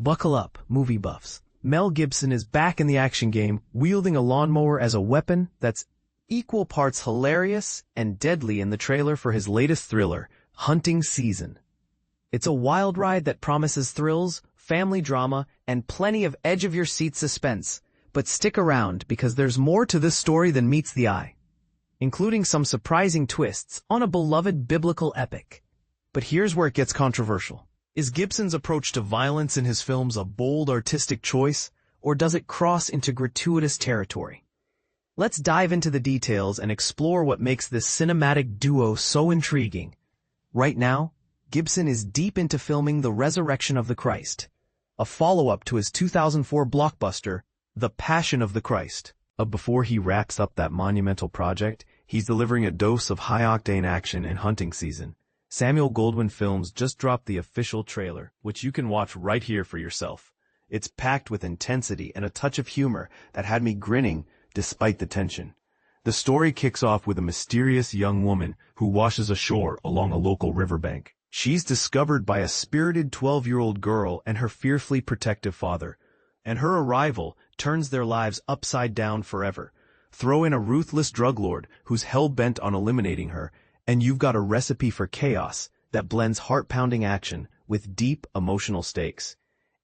Buckle up, movie buffs. Mel Gibson is back in the action game, wielding a lawnmower as a weapon that's equal parts hilarious and deadly in the trailer for his latest thriller, Hunting Season. It's a wild ride that promises thrills, family drama, and plenty of edge-of-your-seat suspense. But stick around, because there's more to this story than meets the eye, including some surprising twists on a beloved biblical epic. But here's where it gets controversial. Is Gibson's approach to violence in his films a bold artistic choice, or does it cross into gratuitous territory? Let's dive into the details and explore what makes this cinematic duo so intriguing. Right now, Gibson is deep into filming The Resurrection of the Christ, a follow-up to his 2004 blockbuster, The Passion of the Christ. Before he wraps up that monumental project, he's delivering a dose of high-octane action in Hunting Season. Samuel Goldwyn Films just dropped the official trailer, which you can watch right here for yourself. It's packed with intensity and a touch of humor that had me grinning despite the tension. The story kicks off with a mysterious young woman who washes ashore along a local riverbank. She's discovered by a spirited 12-year-old girl and her fiercely protective father, and her arrival turns their lives upside down forever. Throw in a ruthless drug lord who's hell-bent on eliminating her, and you've got a recipe for chaos that blends heart-pounding action with deep emotional stakes.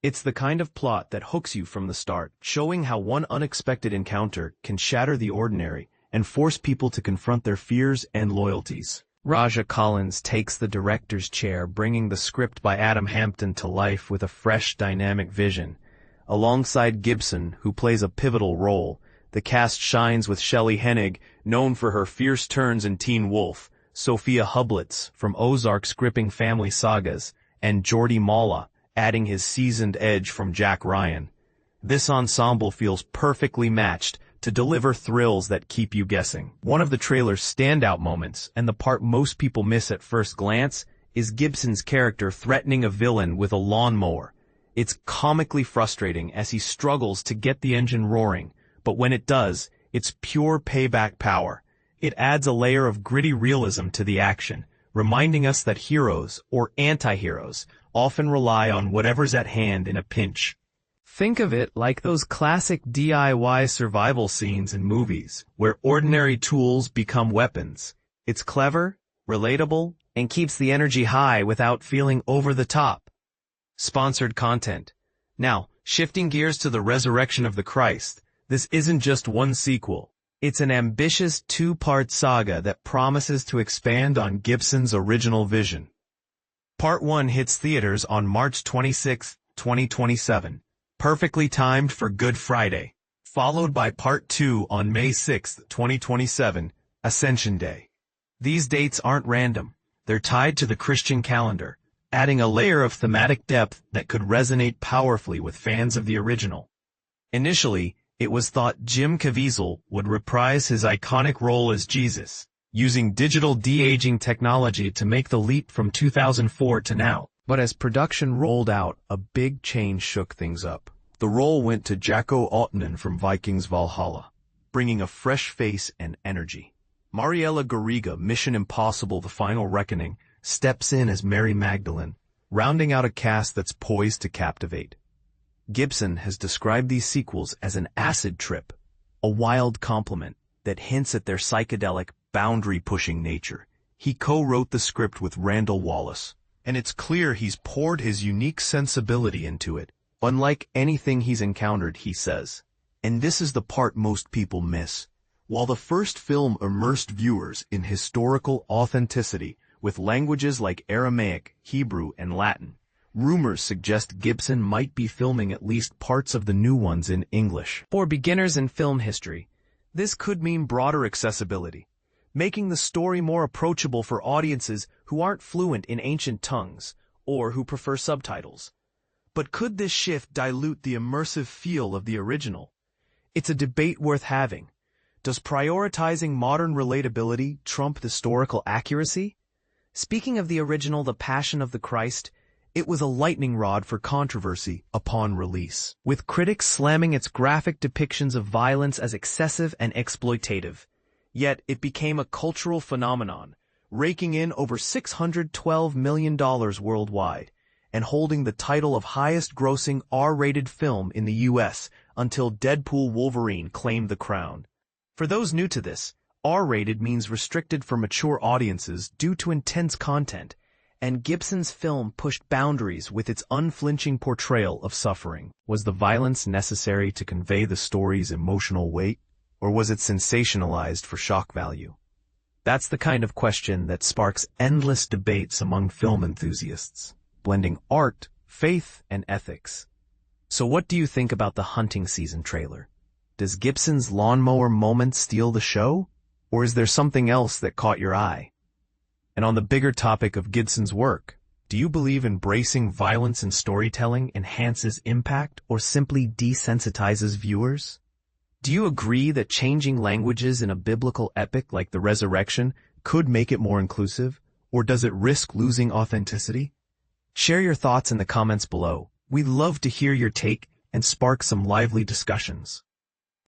It's the kind of plot that hooks you from the start, showing how one unexpected encounter can shatter the ordinary and force people to confront their fears and loyalties. Raja Collins takes the director's chair, bringing the script by Adam Hampton to life with a fresh, dynamic vision. Alongside Gibson, who plays a pivotal role, the cast shines with Shelley Hennig, known for her fierce turns in Teen Wolf, Sofia Hublitz from Ozark's gripping family sagas, and Jordi Molla, adding his seasoned edge from Jack Ryan. This ensemble feels perfectly matched to deliver thrills that keep you guessing. One of the trailer's standout moments, and the part most people miss at first glance, is Gibson's character threatening a villain with a lawnmower. It's comically frustrating as he struggles to get the engine roaring, but when it does, it's pure payback power. It adds a layer of gritty realism to the action, reminding us that heroes, or anti-heroes, often rely on whatever's at hand in a pinch. Think of it like those classic DIY survival scenes in movies, where ordinary tools become weapons. It's clever, relatable, and keeps the energy high without feeling over the top. Sponsored content. Now, shifting gears to The Resurrection of the Christ, this isn't just one sequel. It's an ambitious two-part saga that promises to expand on Gibson's original vision. Part 1 hits theaters on March 26, 2027, perfectly timed for Good Friday, followed by Part 2 on May 6, 2027, Ascension Day. These dates aren't random. They're tied to the Christian calendar, adding a layer of thematic depth that could resonate powerfully with fans of the original. Initially, it was thought Jim Caviezel would reprise his iconic role as Jesus, using digital de-aging technology to make the leap from 2004 to now. But as production rolled out, a big change shook things up. The role went to Jacko Altman from Vikings Valhalla, bringing a fresh face and energy. Mariella Garriga, Mission Impossible: The Final Reckoning, steps in as Mary Magdalene, rounding out a cast that's poised to captivate. Gibson has described these sequels as an acid trip, a wild compliment that hints at their psychedelic, boundary-pushing nature. He co-wrote the script with Randall Wallace, and it's clear he's poured his unique sensibility into it, unlike anything he's encountered, he says. And this is the part most people miss. While the first film immersed viewers in historical authenticity with languages like Aramaic, Hebrew, and Latin, rumors suggest Gibson might be filming at least parts of the new ones in English. For beginners in film history, this could mean broader accessibility, making the story more approachable for audiences who aren't fluent in ancient tongues or who prefer subtitles. But could this shift dilute the immersive feel of the original? It's a debate worth having. Does prioritizing modern relatability trump historical accuracy? Speaking of the original The Passion of the Christ, it was a lightning rod for controversy upon release, with critics slamming its graphic depictions of violence as excessive and exploitative. Yet it became a cultural phenomenon, raking in over $612 million worldwide, and holding the title of highest-grossing R-rated film in the U.S. until Deadpool Wolverine claimed the crown. For those new to this, R-rated means restricted for mature audiences due to intense content, and Gibson's film pushed boundaries with its unflinching portrayal of suffering. Was the violence necessary to convey the story's emotional weight, or was it sensationalized for shock value? That's the kind of question that sparks endless debates among film enthusiasts, blending art, faith, and ethics. So what do you think about the hunting season trailer? Does Gibson's lawnmower moment steal the show? Or is there something else that caught your eye? And on the bigger topic of Gibson's work, do you believe embracing violence in storytelling enhances impact or simply desensitizes viewers? Do you agree that changing languages in a biblical epic like the Resurrection could make it more inclusive, or does it risk losing authenticity? Share your thoughts in the comments below. We'd love to hear your take and spark some lively discussions.